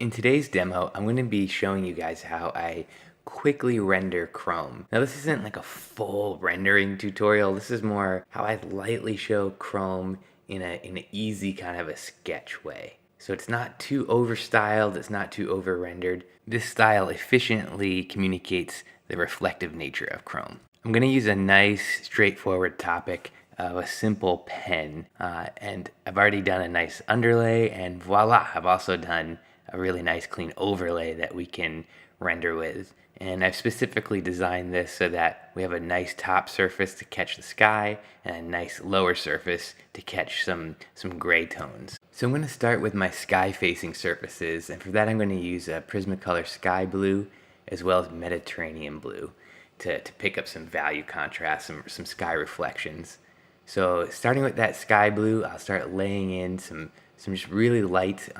In today's demo, I'm going to be showing you guys how I quickly render Chrome. Now this isn't like a full rendering tutorial, this is more how I lightly show Chrome in an easy kind of a sketch way. So it's not too overstyled, it's not too over rendered. This style efficiently communicates the reflective nature of Chrome. I'm going to use a nice straightforward topic of a simple pen, and I've already done a nice underlay, and voila, I've also done a really nice clean overlay that we can render with. And I've specifically designed this so that we have a nice top surface to catch the sky and a nice lower surface to catch some gray tones. So I'm going to start with my sky facing surfaces, and for that I'm going to use a Prismacolor sky blue as well as Mediterranean blue to pick up some value contrast, some sky reflections. So starting with that sky blue, I'll start laying in some just really light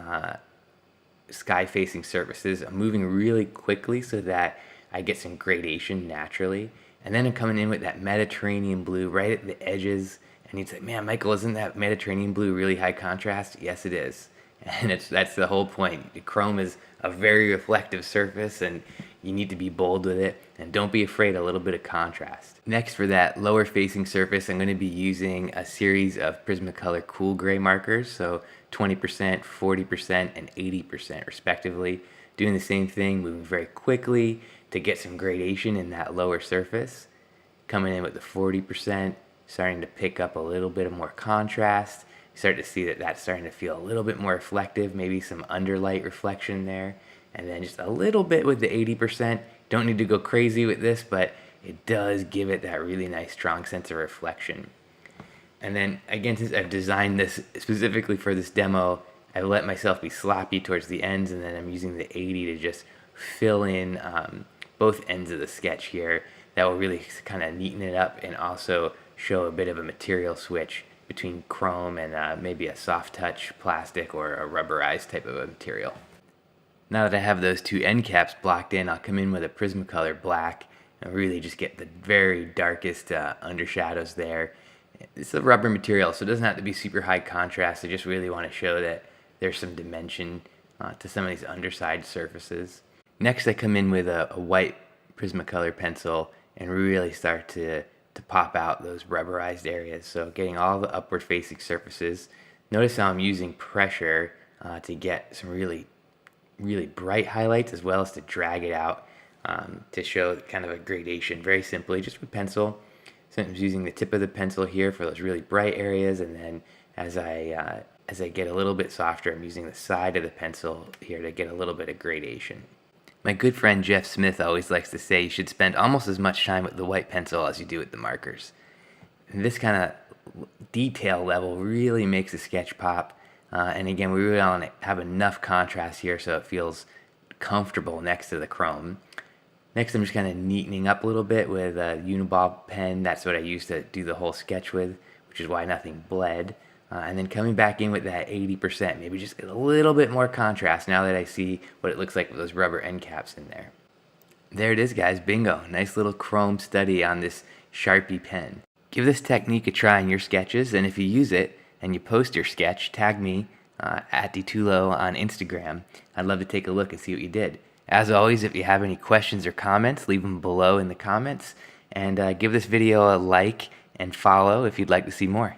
sky facing surfaces. I'm moving really quickly so that I get some gradation naturally, and then I'm coming in with that Mediterranean blue right at the edges, and you'd say, man, Michael, isn't that Mediterranean blue really high contrast? Yes, it is. And that's the whole point. The Chrome is a very reflective surface, and you need to be bold with it, and don't be afraid of a little bit of contrast. Next, for that lower facing surface, I'm going to be using a series of Prismacolor cool gray markers, so 20%, 40%, and 80% respectively. Doing the same thing, moving very quickly to get some gradation in that lower surface. Coming in with the 40%, starting to pick up a little bit of more contrast. You start to see that that's starting to feel a little bit more reflective, maybe some underlight reflection there. And then just a little bit with the 80%. Don't need to go crazy with this, but it does give it that really nice strong sense of reflection. And then again, since I've designed this specifically for this demo, I let myself be sloppy towards the ends, and then I'm using the 80 to just fill in both ends of the sketch here. That will really kind of neaten it up and also show a bit of a material switch between chrome and maybe a soft touch plastic or a rubberized type of a material. Now that I have those two end caps blocked in, I'll come in with a Prismacolor black and really just get the very darkest undershadows there. It's a rubber material, so it doesn't have to be super high contrast. I just really want to show that there's some dimension to some of these underside surfaces. Next, I come in with a white Prismacolor pencil and really start to pop out those rubberized areas. So getting all the upward facing surfaces. Notice how I'm using pressure to get some really bright highlights, as well as to drag it out to show kind of a gradation very simply just with pencil. So I'm using the tip of the pencil here for those really bright areas, and then as I get a little bit softer, I'm using the side of the pencil here to get a little bit of gradation. My good friend Jeff Smith always likes to say you should spend almost as much time with the white pencil as you do with the markers. And this kind of detail level really makes the sketch pop. And again, we really want to have enough contrast here so it feels comfortable next to the chrome. Next, I'm just kind of neatening up a little bit with a Uniball pen. That's what I used to do the whole sketch with, which is why nothing bled. And then coming back in with that 80%, maybe just get a little bit more contrast now that I see what it looks like with those rubber end caps in there. There it is, guys, bingo. Nice little chrome study on this Sharpie pen. Give this technique a try in your sketches, and if you use it and you post your sketch, tag me at Ditulo on Instagram. I'd love to take a look and see what you did. As always, if you have any questions or comments, leave them below in the comments, and give this video a like and follow if you'd like to see more.